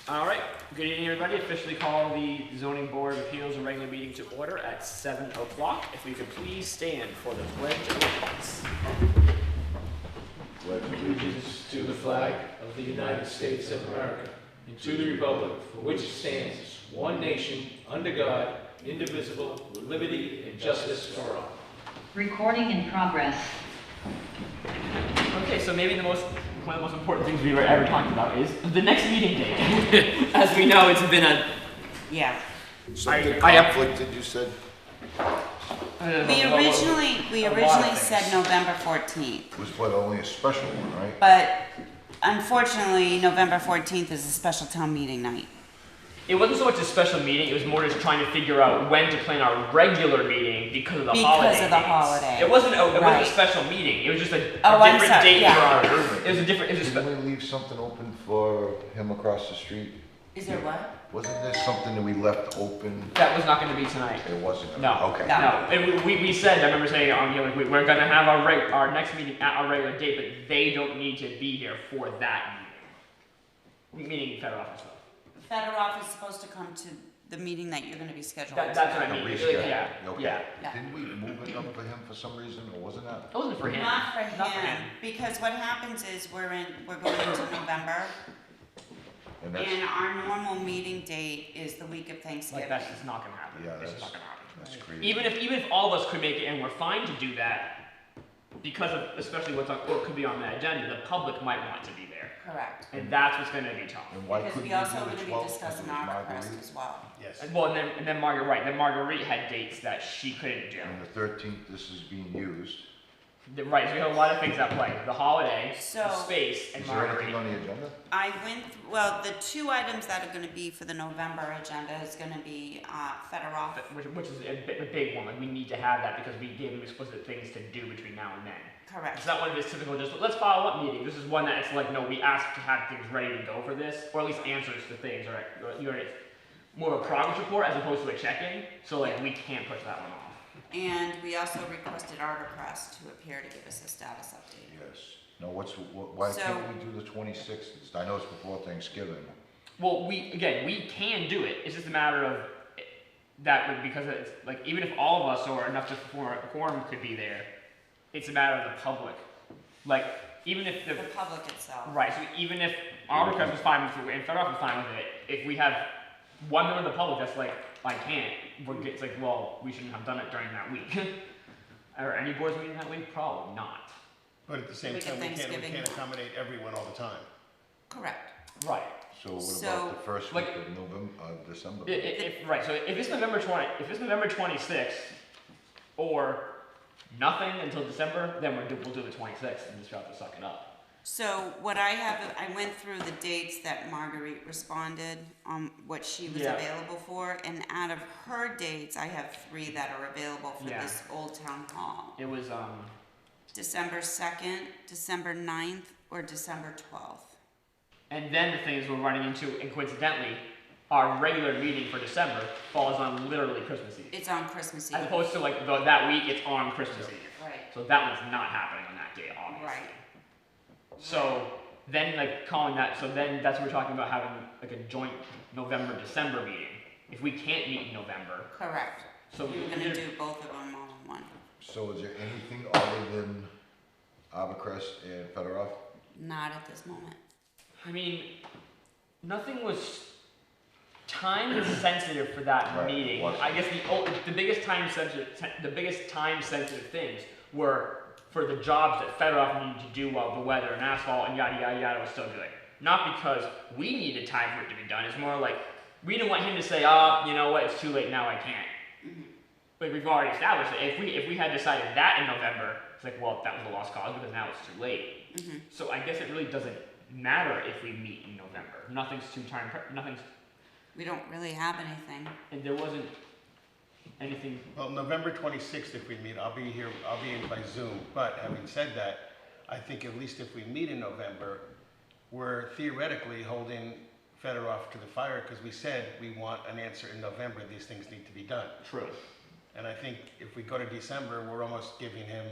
All right, good evening, everybody. Officially call the Zoning Board of Appeals a regular meeting to order at 7 o'clock. If we could please stand for the Pledge of Allegiance. Pledge allegiance to the flag of the United States of America and to the republic for which it stands, one nation, under God, indivisible, with liberty and justice for all. Recording in progress. Okay, so maybe one of the most important things we've ever talked about is the next meeting date. As we know, it's been a Something I- conflicted, you said? We originally a lot of said things. November 14th, Was what, only a special one, right? but unfortunately, November 14th is a special town meeting night. It wasn't so much a special meeting, it was more just trying to figure out when to plan our regular meeting because of the holiday Because of the dates. holiday. It wasn't a Right. special meeting, it was just a Oh, I'm different sorry, date yeah. for our, it was a different, it was a Didn't we leave something open for him across the street? Is there what? Wasn't there something that we left open? that was not gonna be tonight. It wasn't? No. Okay. No. No, and we said, I remember saying on here, like, we're gonna have our next meeting at our regular date, but they don't need to be here for that meeting. Meaning federal office stuff. Fedorov is supposed to come to the meeting that you're gonna be scheduled. That's what I A mean, reschedule. yeah, Okay. yeah. Yeah. Didn't we move it up for him for some reason, or wasn't that? It wasn't for him. Not for Not for him, him. because what happens is we're going into November, And that's, and our normal meeting date is the week of Like, Thanksgiving. that's just not gonna happen. Yeah, It's just that's- not gonna happen. that's crazy. Even if all of us could make it, and we're fine to do that, because of especially what could be on the agenda, the public might want to be there, Correct. and that's what's going to be tough. And why Because couldn't we we do also are the gonna be 12th? discussing Because it was our crest Marguerite? as well. Yes. Well, and then Marguerite had dates that she couldn't do. And the 13th, this is being used. Right, so we have a lot of things at play: the holiday, the So- space, and Is there anything Marguerite. on the agenda? Well, the two items that are gonna be for the November agenda is gonna be, Fedorov. Which is a big one. Like, we need to have that because we gave him explicit things to do between now and then. Correct. It's not one of his typical just let's follow up meeting. This is one that it's like, no, we asked to have things ready to go for this, or at least answers to things, or it's more of a progress report as opposed to a check-in. So like we can't push that one off. And we also requested Arborcrest to appear to give us a status update. Yes. No, why So- can't we do the 26th? I know it's before Thanksgiving. Well, we can do it. It's just a matter of that because it's like even if all of us or enough to form a quorum could be there, it's a matter of the public. Like even if The public itself. right, so even if our request was fine with it and Federal was fine with it, if we have one member of the public that's like, I can't, it's like, well, we shouldn't have done it during that week. Or any boards meeting that week? Probably not. But at the same Week of time, we Thanksgiving. can't accommodate everyone all the time. Correct. Right. So what So, about the first week like- of December? Right, so if it's November 26th, or nothing until December, then we'll do the 26th and just have to suck it up. So what I have, I went through the dates that Marguerite responded on what she was Yeah. available for, and out of her dates, I have 3 that are available for Yeah. this Old Town Hall. It was, December 2nd, December 9th, or December 12th. and then the thing is we're running into, and coincidentally, our regular meeting for December falls on literally Christmas Eve. It's on Christmas As Eve. opposed to like that week, it's on Christmas Eve. Right, So that one's not happening on that day, obviously. right. So then like calling that, so then that's what we're talking about having like a joint November-December meeting. If we can't meet in November, Correct. so We were gonna do both of them all in one. So is there anything other than Abercrest and Fedorov? Not at this moment. I mean, nothing was time sensitive for that Right, meeting. wasn't. I guess the biggest time sensitive things were for the jobs that Fedorov needed to do while the weather and asphalt and yada yada yada was still good. Not because we needed time for it to be done. It's more like we didn't want him to say, you know what, it's too late now, I can't. Like we've already established it. If we had decided that in November, it's like, well, that was a lost cause because now it's too late. Mhm. So I guess it really doesn't matter if we meet in November. Nothing's We don't really have anything. and there wasn't anything. Well, November 26th, if we meet, I'll be here, I'll be in by Zoom. But having said that, I think at least if we meet in November, we're theoretically holding Fedorov to the fire because we said we want an answer in November, these things need to be done. True. And I think if we go to December, we're almost giving him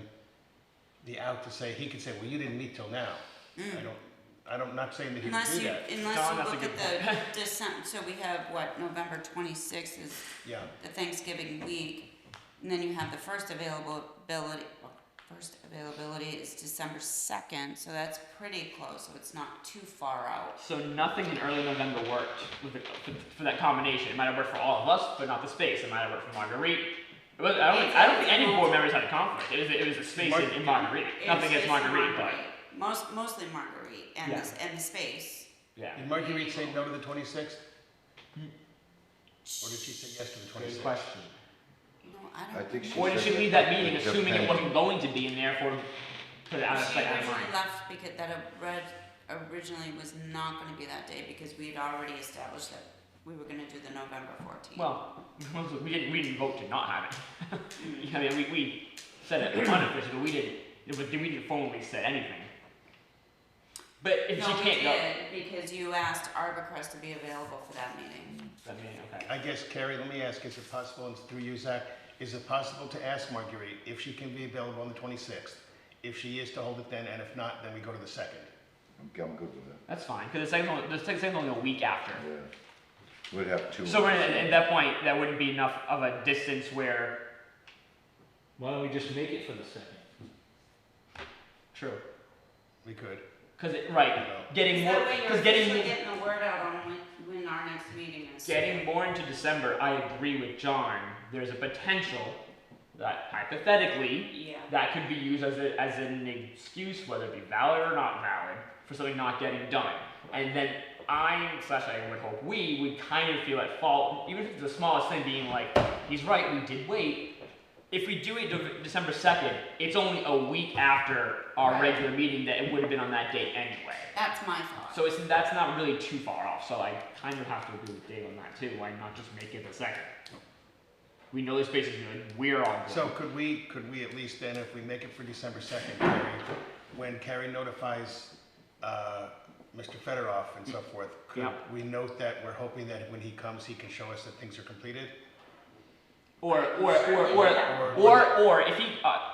the out to say, he could say, well, you didn't meet till now. I don't, I'm not saying that he would Unless do you, that. unless John, you that's a look good at the December, so we have what, November 26th is Yeah, the Thanksgiving week, and then you have the first availability is December 2nd, so that's pretty close, so it's not too far out. So nothing in early November worked for that combination. It might have worked for all of us, but not the space. It might have worked for Marguerite. I don't think any board members had a conflict. It was a space in Marguerite. Nothing against It's Marguerite, but mostly Marguerite and Yeah. and the space. yeah. did Marguerite say no to the 26th? Or did she say yes to the 26th? Good question. No, I I don't. think she Or did she said leave that that meeting it assuming it depends. wasn't going to be, and therefore put it out of She sight, out of originally mind? left because originally was not gonna be that day because we had already established that we were gonna do the November 14th. Well, we didn't vote to not have it. I mean, we said it unofficially, but we didn't formally say anything. But if No, she we can't go, did, because you asked Arbacrest to be available for that meeting. I mean, okay. I guess, Carrie, let me ask, is it possible, and through you, Zach, is it possible to ask Marguerite if she can be available on the 26th? If she is, to hold it then, and if not, then we go to the 2nd. I'm good with that. That's fine, because the second's only a week after. Yeah. We'd have two. So we're at that point, that wouldn't be enough of a distance where. Why don't we just make it for the 2nd? True. We could. Because right, getting more, That way you're because getting officially getting the word out on when our next meeting is. getting more into December, I agree with John. There's a potential that hypothetically Yeah. that could be used as an excuse, whether it be valid or not valid, for something not getting done. And then I would hope we would kind of feel at fault, even if it's the smallest thing, being like, he's right, we did wait. If we do it December 2nd, it's only a week after our Right. regular meeting that it would have been on that date anyway. That's my thought. So that's not really too far off. So I kind of have to agree with Dave on that too. Why not just make it the 2nd? We know the space is good. We're all good. So could we at least then, if we make it for December 2nd, Carrie, when Carrie notifies Mr. Fedorov and so forth, could Yeah. we note that we're hoping that when he comes, he can show us that things are completed? Or if he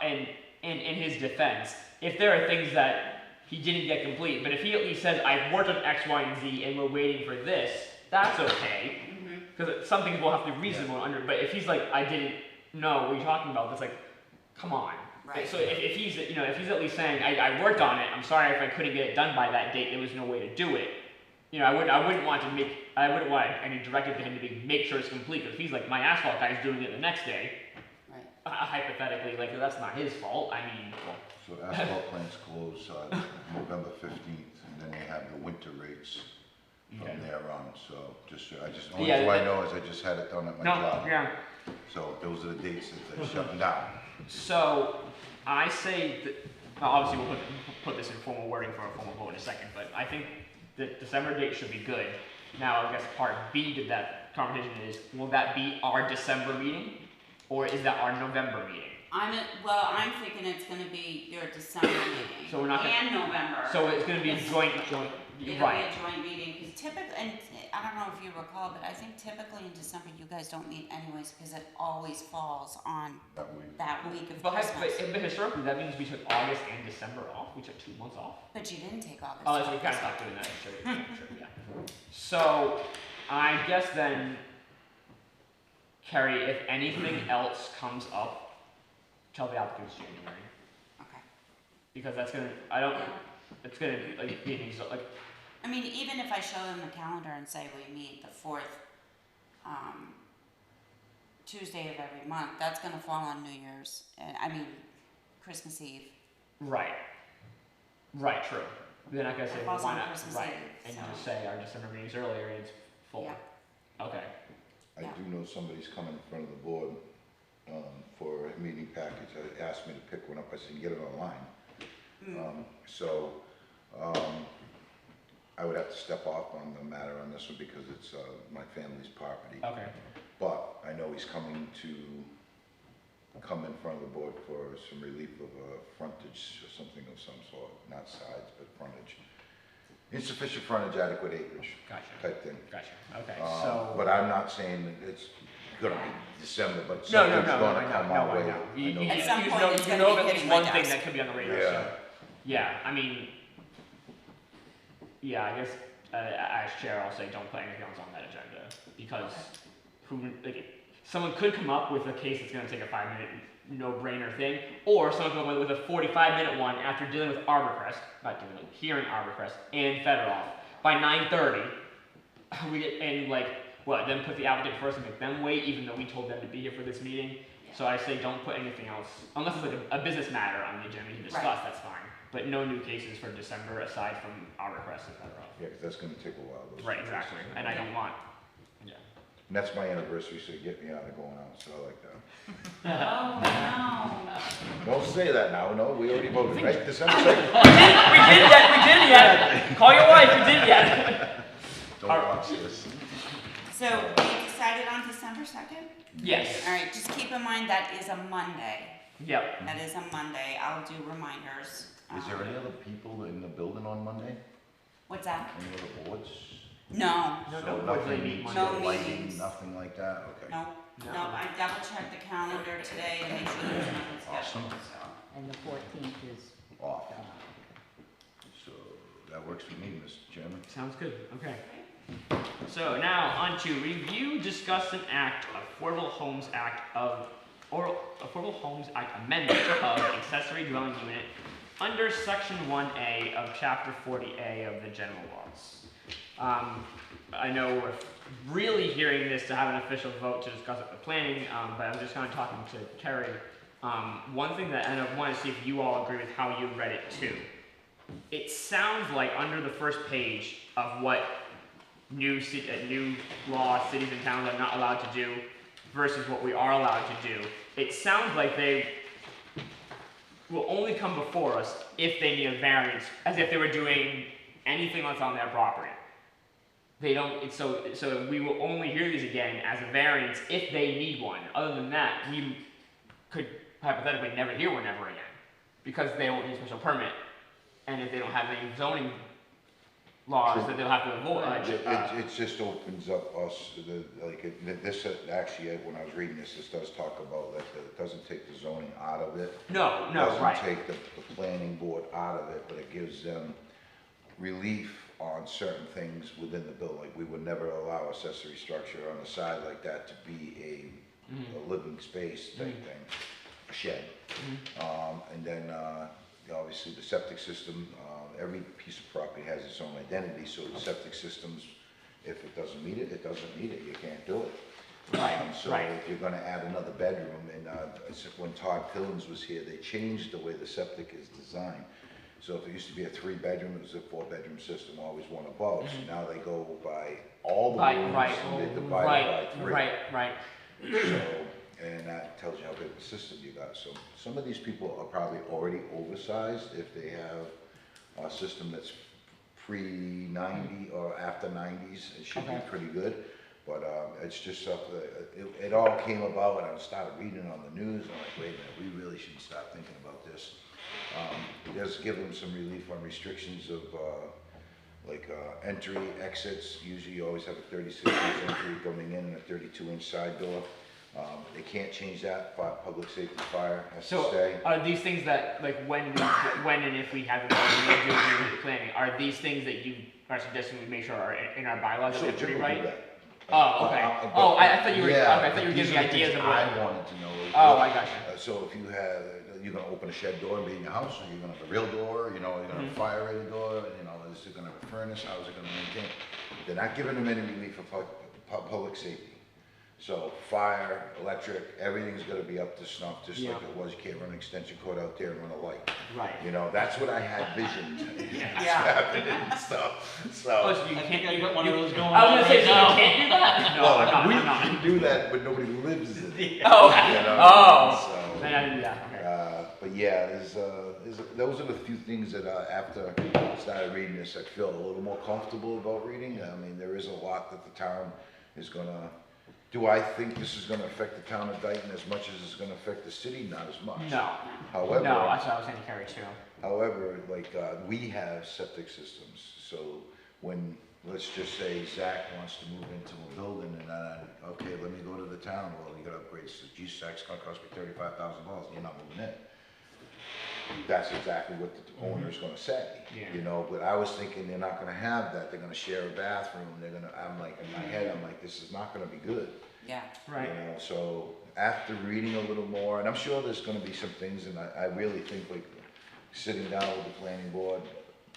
and in his defense, if there are things that he didn't get complete, but if he at least says I've worked on X, Y, and Z and we're waiting for this, that's okay. Mhm. Because some things will have to be reasonable under. But if he's like I didn't know what you're talking about, that's like, come on. Right. So if he's if he's at least saying I worked on it, I'm sorry if I couldn't get it done by that date, there was no way to do it. I wouldn't want any directive to him to be make sure it's complete. If he's like my asphalt guy's doing it the next day, Right. hypothetically, like that's not his fault. I mean, So asphalt plants close November 15th, and then they have the winter rates from Okay. there on. So only Yeah, reason I that- know is I just had it done at my no, job. yeah. So those are the dates that they're shutting down. So I say that well, obviously we'll put this in formal wording for a formal vote in a second, but I think the December date should be good. Now I guess part B to that conversation is, will that be our December meeting, or is that our November meeting? I'm thinking it's gonna be your December meeting. So we're not gonna- And November. So it's going to be a joint, It'll right? be a joint meeting, because typically, and I don't know if you recall, but I think typically in December, you guys don't meet anyways, because it always falls on That week. that week of But Christmas. historically, that means we took August and December off. We took 2 months off. But you didn't take August. Oh, so we off. kind of stopped doing that. Sure, yeah. So, I guess then, Carrie, if anything else comes up, tell the applicants January, Okay. because that's gonna. It's gonna be like I mean, even if I show them the calendar and say we meet the 4th Tuesday of every month, that's gonna fall on New Year's, Christmas Eve. right, true. They're not gonna say It falls why on not, Christmas right? Eve, And so- you just say our December meeting's earlier and it's full. Yeah. Okay. I Yeah. do know somebody's coming in front of the board for a meeting package. They asked me to pick one up. I said, get it online. I would have to step off on the matter on this one because it's my family's property. Okay. But I know he's coming to come in front of the board for some relief of frontage or something of some sort, not sides, but frontage. Insufficient frontage, adequate acreage Gotcha. type thing. Gotcha. Okay. So. But I'm not saying that it's gonna be December, but No, something's I gonna know, come no, our I way. know. You I know. At some point, know, it's you gonna know be of at hitting least my one thing desk. that could be on the radar. Yeah. So, yeah, I mean, yeah, I guess as chair, I'll say don't put anything else on that agenda because someone could come up with a case that's going to take a 5-minute no-brainer thing, or someone could come up with a 45-minute one after dealing with Arborcrest, hearing Arborcrest and Federoff by 9:30. Then put the applicant first and make them wait, even though we told them to be here for this meeting. So I say don't put anything else, unless it's like a business matter on the agenda to discuss, Right. that's fine. But no new cases for December aside from Arborcrest and Federoff. Yeah, 'cause that's gonna take a while. those Right, cases. exactly. And I don't want, yeah. And that's my anniversary, so get me out of going out, so I like that. Oh, Don't say that now, no, we already voted, right? December 2nd. We did it yet. Call your wife, we did it yet. Don't watch this. no. So we decided on December 2nd? Yes. All right, just keep in mind that is a Monday. Yep. That is a Monday. I'll do reminders. Is there any other people in the building on Monday? What's that? Any other boards? No, No, So no, nothing they meet needs No Monday. lighting, meetings. nothing like that, okay. no, No. no. I double checked the calendar today to make sure there's nothing scheduled, Awesome. so. And the 14th is Off, gone. so that works for me, Mr. Chairman. Sounds good. Okay. So now on to review, discuss, and act Affordable Homes Act Affordable Homes Act amendment of accessory dwelling unit under Section 1A of Chapter 40A of the General Laws. I know we're really hearing this to have an official vote to discuss it with planning, but I'm just kind of talking to Kerry. One thing that, and I want to see if you all agree with how you read it too. It sounds like under the first page of what new law cities and towns are not allowed to do versus what we are allowed to do, it sounds like they will only come before us if they need a variance, as if they were doing anything that's on their property. They don't. So we will only hear these again as a variance if they need one. Other than that, we could hypothetically never hear one ever again because they don't need a special permit, and if they don't have any zoning laws True. that they'll have to avoid. It just opens up us, actually, when I was reading this does talk about that it doesn't take the zoning out of it. No, Doesn't right. take the planning board out of it, but it gives them relief on certain things within the building. Like we would never allow accessory structure on the side like that to be a living space type thing, a shed. And then obviously the septic system, every piece of property has its own identity, so the septic systems, if it doesn't meet it, it doesn't meet it, you can't do it. Right, So right. if you're gonna add another bedroom, and when Todd Pillins was here, they changed the way the septic is designed. So if it used to be a 3-bedroom, it was a 4-bedroom system, always one above, so now they go by all the rooms, and they divide it by 3. Right. So, and that tells you how big of a system you got. So some of these people are probably already oversized if they have a system that's pre-90 or after 90s, it should be Okay. pretty good. But it's just stuff that, it all came about and I started reading on the news, and I'm like, wait a minute, we really should start thinking about this. It does give them some relief on restrictions of entry, exits. Usually you always have a 36-inch entry coming in and a 32-inch side door. They can't change that, public safety fire has to So stay. are these things that, like, when and if we have them do planning, are these things that you are suggesting we make sure are in our bylaws that So we have to Jim will do rewrite? that. Oh, okay. I thought you were. Yeah, Okay, I thought you were these giving are me the ideas things of what. I wanted to know. Oh, I gotcha. So if you're gonna open a shed door and be in your house, or you're gonna have a real door, you're gonna have a fire rated door, is it gonna have a furnace, how's it gonna maintain? They're not giving them any relief for public safety. So fire, electric, everything's gonna be up to snuff, just like Yeah. it was. You can't run an extension cord out there and run a light. Right. That's what I had visioned. Yeah. Happening and stuff, Oh, so. so you I can't. think I got one of those going I was on gonna say, right so now. you can't do that. No, I'm we not. can do that, but nobody lives in it. Oh. So- Then I didn't do that. Okay. But yeah, those are the few things that after I started reading this, I feel a little more comfortable about reading. I mean, there is a lot that the town is gonna, do I think this is gonna affect the town of Dayton as much as it's gonna affect the city? Not as much. No. However, No, that's what I was saying to Carrie too. However, we have septic systems, so when, let's just say Zach wants to move into a building and okay, let me go to the town, well, you gotta upgrade, so geez, Zach's gonna cost me $35,000, you're not moving in. that's exactly what the owner's gonna say. Yeah. You know, but I was thinking they're not gonna have that, they're gonna share a bathroom, I'm like, in my head, I'm like, this is not gonna be good. Yeah, Right. You know, so after reading a little more, and I'm sure there's gonna be some things, and I really think like sitting down with the planning board,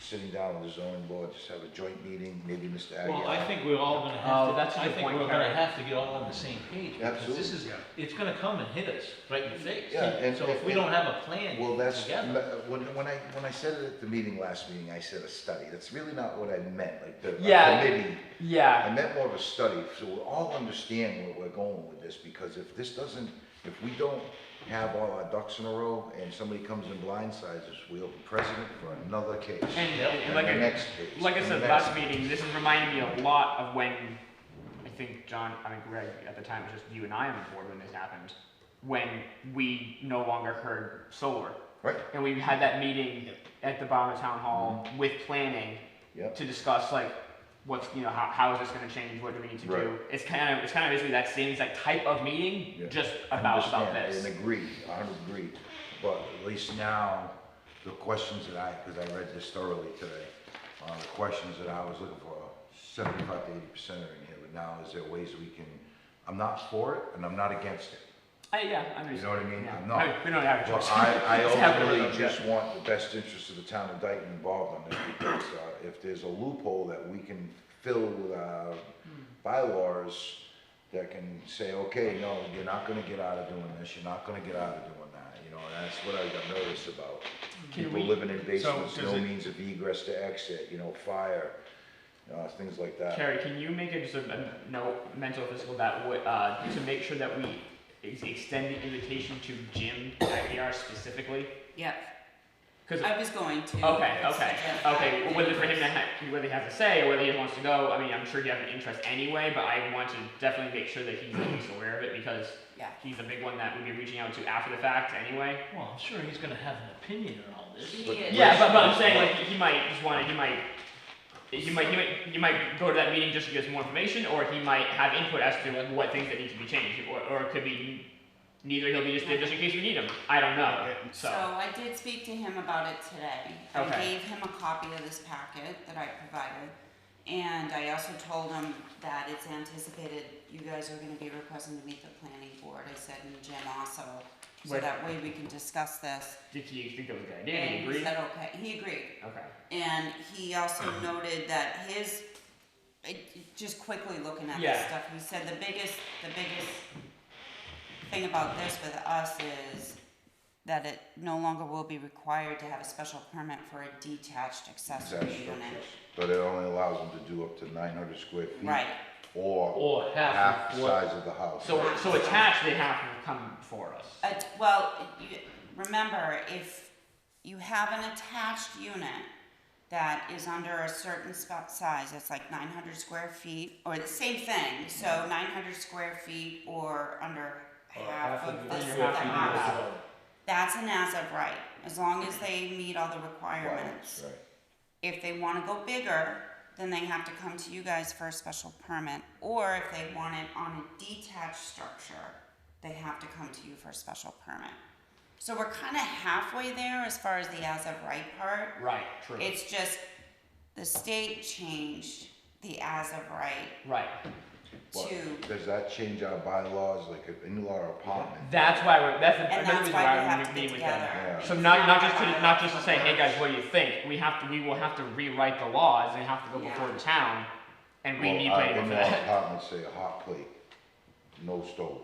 sitting down with the zoning board, just have a joint meeting, maybe Mr. Aguirre. Well, I think we're all gonna Oh, have to, that's a I good think point, we're gonna Karen. have to get all on the same page, because this is, Absolutely. it's gonna come and hit us right in the face. Yeah, and- So if we and- don't have a plan Well, that's, together. when I said it at the meeting, last meeting, I said a study, that's really not what I meant, like the Yeah. committee. Yeah. I meant more of a study, so we'll all understand where we're going with this, because if this doesn't, if we don't have all our ducks in a row, and somebody comes and blindsides us, we'll be president for another case. And like the I, next case. like I and said the last next meeting, this is reminding me a lot of when I think Greg at the time it was just you and I on the board when this happened, when we no longer heard solar. Right, And we had that meeting Yep. at the bottom of town hall with planning yep, to discuss like what's how is this going to change? What do we need to do? Right. It's kind of basically that same exact type of meeting, Yeah. just about understand this. and agree, 100 agree, but at least now, the questions that because I read this thoroughly today, the questions that I was looking for, 75 to 80% are in here, but now is there ways we can, I'm not for it, and I'm not against it. Yeah, I understand. You know what I mean? Yeah. I'm not. We don't have a Well, choice. I Just have to ultimately vote, just want the best interest of the town of Dayton involved on this, because if there's a loophole that we can fill with our bylaws that can say, okay, no, you're not gonna get out of doing this, you're not gonna get out of doing that, you know, and that's what I got nervous about. Can People we- living in basements, does no it- means of egress to exit, fire, things like that. Carrie, can you make just a note, mental, physical, that would to make sure that we extend the invitation to Jim Aguirre specifically? yeah, Because I was going to. okay, It's okay, such a- okay. Well, whether for him to whether he has to say or whether he wants to go, I mean, I'm sure he has an interest anyway. But I want to definitely make sure that he's at least aware of it because Yeah. he's a big one that we'd be reaching out to after the fact anyway. Well, I'm sure he's gonna have an opinion on all this. He But- is. Yeah, but I'm saying like he might just want to. He might go to that meeting just to get some more information, or he might have input as to what things that need to be changed, or it could be neither. He'll be just there just in case we need him. I don't know. So I did speak to him about it today. I Okay. gave him a copy of this packet that I provided. And I also told him that it's anticipated you guys are gonna be requesting to meet the planning board. I said, and Jim also, so Right. that way we can discuss this. Did he think that was a good idea? Did And he he agree? said, okay, he agreed. Okay. And he also noted that just quickly looking at this Yeah. stuff, he said the biggest thing about this with us is that it no longer will be required to have a special permit for a detached accessory Exact unit. structures. But it only allows them to do up to 900 square feet. Right, Or Or half the what- size of the house. So attached, they have to come for us. remember, if you have an attached unit that is under a certain size, it's like 900 square feet, or the same thing, so 900 square feet or under half of the Under half of the house. That's an as of right, as long as they meet all the requirements. Right. If they wanna go bigger, then they have to come to you guys for a special permit. Or if they want it on a detached structure, they have to come to you for a special permit. So we're kinda halfway there as far as the as of right part. Right. True. It's just, the state changed the as of right right. Well, to, does that change our bylaws, like an in-law apartment? That's why that's and another that's reason why why we we're have to meeting get with them. together. Yeah. So not just to say, hey guys, what do you think? We will have to rewrite the laws and have to go before Yeah. the town, and we Well, need our planning for in-law that. apartments say a hot plate, no stove.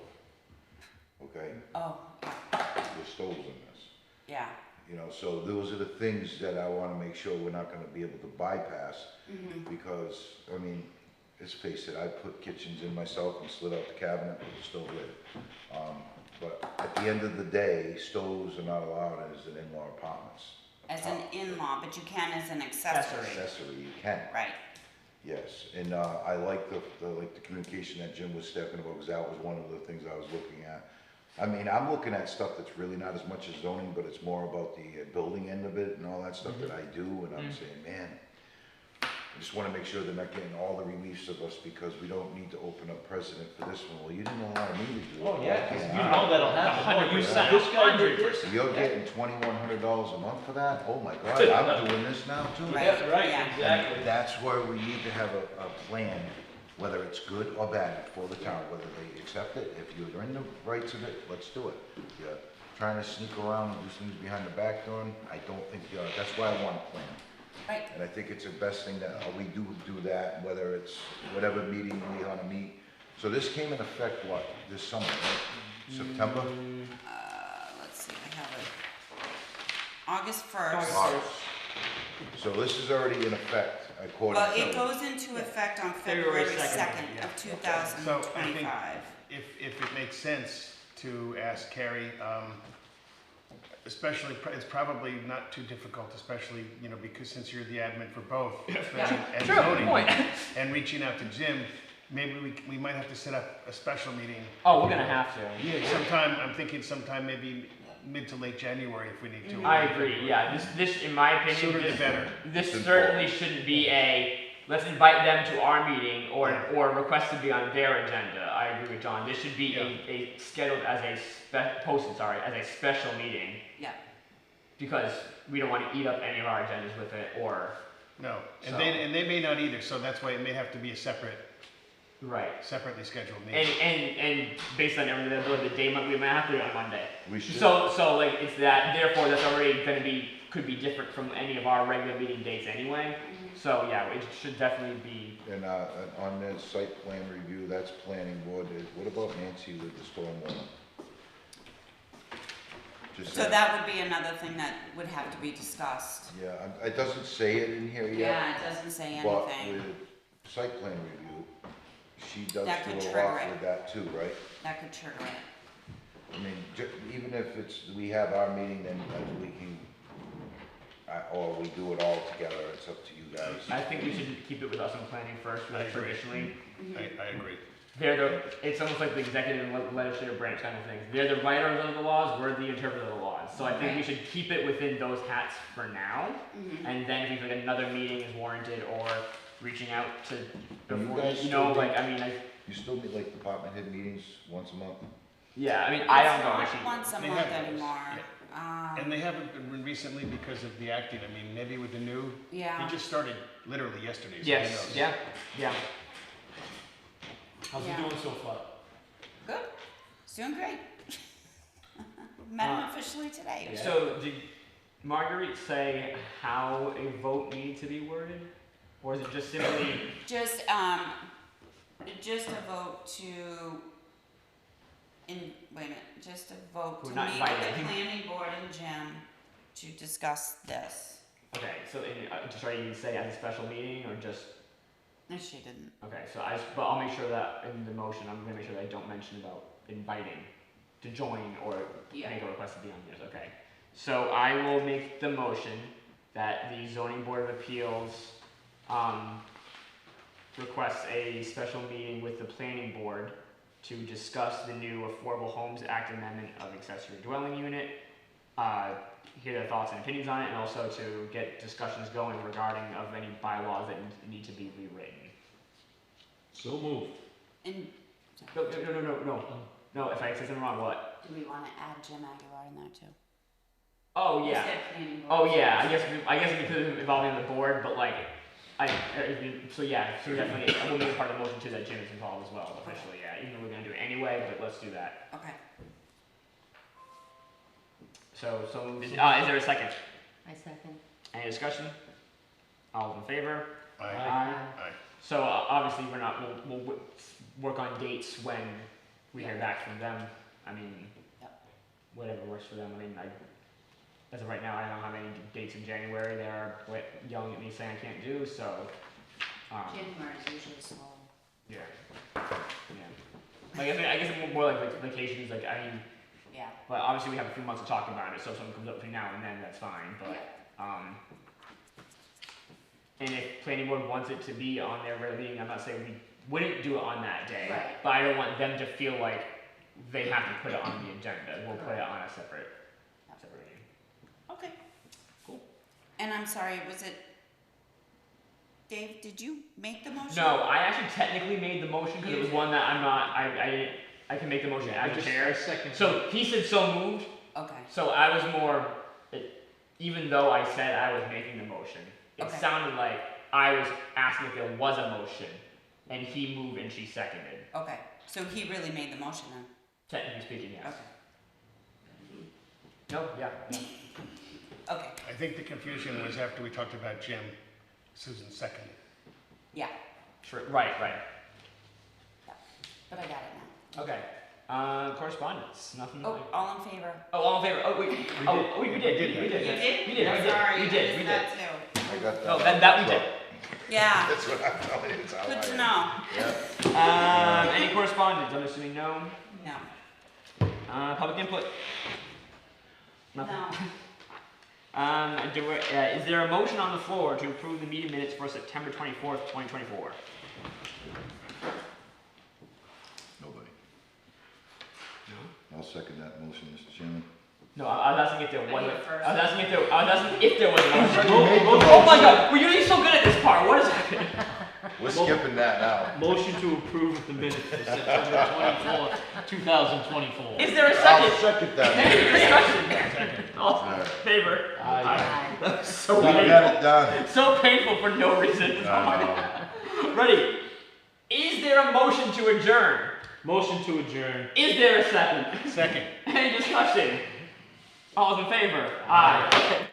Okay, Oh, the stove's in this. yeah, So those are the things that I wanna make sure we're not gonna be able to bypass. Because, I mean, let's face it, I put kitchens in myself and slid out the cabinet with the stove lid. But at the end of the day, stoves are not allowed as an in-law apartments. as an in-law, but you can as an accessory, Accessory, you can. right? Yes, and I like the communication that Jim was stepping about, because that was one of the things I was looking at. I mean, I'm looking at stuff that's really not as much as zoning, but it's more about the building end of it and all that stuff that I do, and I'm saying, man, I just wanna make sure they're not getting all the reliefs of us because we don't need to open up precedent for this one. Well, you didn't allow me to do it. Oh, yeah, 'cause Okay, you all right. know that'll happen. Oh, you 100%, said this guy did this. 100%. You're getting $2,100 a month for that? Oh my God, I'm doing this now too. Right. Yeah, right, Yeah. exactly. And that's where we need to have a plan, whether it's good or bad for the town, whether they accept it. If you're in the rights of it, let's do it. If you're trying to sneak around and do things behind the back door, I don't think you are. That's why I want a plan. Right. And I think it's the best thing that we do that, whether it's whatever meeting we wanna meet. So this came in effect, what, this summer, right? September? Let's see, I have it. August 1st. August. So this is already in effect according Well, to. it goes into effect on February February 2nd, 2nd yeah. of So I think 2025. if it makes sense to ask Carrie, especially, it's probably not too difficult, especially, because since you're the admin for both. And True, zoning, point. and reaching out to Jim, maybe we might have to set up a special meeting. Oh, we're gonna have to. I'm thinking sometime maybe mid to late January if we need to. I agree, yeah, this, in my opinion, Sooner the this, better. this Simple. certainly shouldn't be let's invite them to our meeting or request to be on their agenda. I agree with John, this should be a scheduled as posted, as a special meeting. Yeah. Because we don't wanna eat up any of our agendas with it, or, No, and So- they may not either, so that's why it may have to be a right. separately scheduled And, meeting. and based on everything, the day we might have to do it on Monday. We should. So like, it's that, therefore, that's already gonna could be different from any of our regular meeting dates anyway. So, yeah, it should definitely be, And on the site plan review, that's planning board. What about Nancy with the stormwater? Just So saying. that would be another thing that would have to be discussed. Yeah, it doesn't say it in here yet. Yeah, it doesn't say But anything. with site plan review, she does That could do a trigger lot it. with that too, right? That could trigger it. I mean, even if we have our meeting, then we can, or we do it all together, it's up to you guys. I think we should keep it with us on planning first, I agree. traditionally. I agree. It's almost like the executive and legislative branch kind of thing. They're the writers of the laws, we're the interpreters of the laws. So I think we Right. should keep it within those hats for now. And then if we think another meeting is warranted or reaching out to, before, guys you know, still like, I mean, You still meet like department head meetings once a month? yeah, I mean, I don't know. It's actually. not once a They month have those, anymore. And they haven't been recently because of the acting. I mean, maybe with the new, Yeah. he just started literally yesterday, so who Yes, knows? yeah. How's he Yeah. doing so far? Good. He's doing great. Met him officially today. It was So did Marguerite say how a vote needed to be worded? Or is it just simply, just a vote to, wait a minute, just a vote We're to not meet with the inviting. planning board and Jim to discuss this. okay, so just are you gonna say as a special meeting or just, No, she didn't. okay, so but I'll make sure that in the motion, I'm gonna make sure that I don't mention about inviting to join or Yeah. make a request to be on this, okay? So I will make the motion that the zoning board of appeals, requests a special meeting with the planning board to discuss the new Affordable Homes Act amendment of accessory dwelling unit, hear their thoughts and opinions on it, and also to get discussions going regarding of any bylaws that need to be rewritten. So moved. And No, if I say something wrong, what? do we want to add Jim Aguilar in there too? Oh, You yeah. said planning board. Oh, yeah, I guess because of involving the board, but like, so definitely, we'll make it part of the motion too that Jim is involved as well, officially, yeah, even though we're gonna do it anyway, but let's do that. Okay. So, is there a second? I second. Any discussion? All in favor? Aye. Aye. Aye. So obviously we'll work on dates when we hear back from them. I mean, Yep. whatever works for them. I mean, as of right now, I don't have any dates in January. They're yelling at me saying I can't do, so. January is usually slow. Yeah. Like, I guess more like vacations, like, I mean, Yeah. but obviously we have a few months to talk about it, so if something comes up between now and then, that's fine, but, and if planning board wants it to be on their regular meeting, I'm not saying we wouldn't do it on that day, Right. but I don't want them to feel like they have to put it on the agenda, we'll put it on a separate meeting. Okay. Cool. And I'm sorry, was it Dave, did you make the motion? No, I actually technically made the motion because it was one that I'm not. I can make the motion as a I chair. second. So he said so moved. Okay, So I was more, even though I said I was making the motion, it Okay. sounded like I was asking if there was a motion, and he moved and she seconded. okay, so he really made the motion then? Technically speaking, yes. Okay, No, yeah. okay, I think the confusion was after we talked about Jim, Susan seconded. yeah, Sure. Right. but I got it now. Okay. Correspondence. Nothing. Oh, Like... all in favor? Oh, all in favor. Oh, wait. We did. You We did? did. Sorry, We I did. missed that too. I got that. Oh, that we did. Yeah, That's what I'm telling you, it's how I good to am. know. Yeah. Any correspondence? I'm assuming no. No, Public input. Nothing. no. Is there a motion on the floor to approve the meeting minutes for September 24th, 2024? Nobody. No. I'll second that motion, Mr. Chairman. No, I was asking if there was need a. a first. I was asking if there was a motion. You made the Oh my motion. God, we're usually so good at this part. What is happening? We're skipping that now. Motion to approve the minutes for September 24th, 2024. Is there a I'll second? second that. Any discussion? All in favor? Aye. So We painful. got it done. So painful for no reason. I Ready? Is there a motion to adjourn? Motion to adjourn. Is there a second? Second. Any discussion? All in favor? Aye.